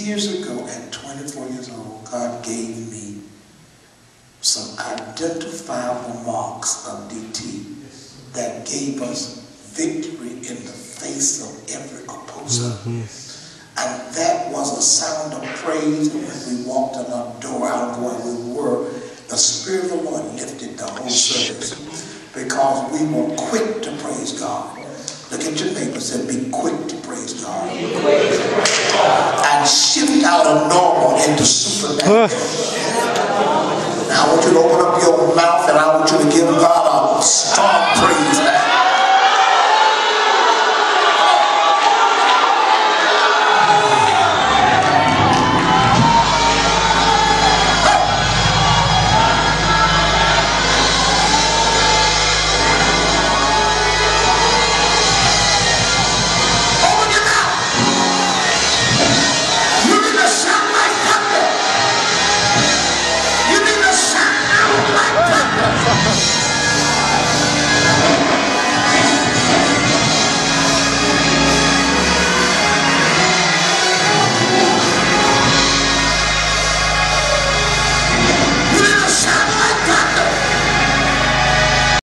years ago, at 24 years old, God gave me some identifiable marks of DT that gave us victory in the face of every opposer. And that was a sound of praise. When we walked in our door, out of where we were, the Spirit of the Lord lifted the whole service because we were quick to praise God. Look at your neighbor and say, be quick to praise God. And shift out of normal into supernatural. Now I want you to open up your mouth and I want you to give God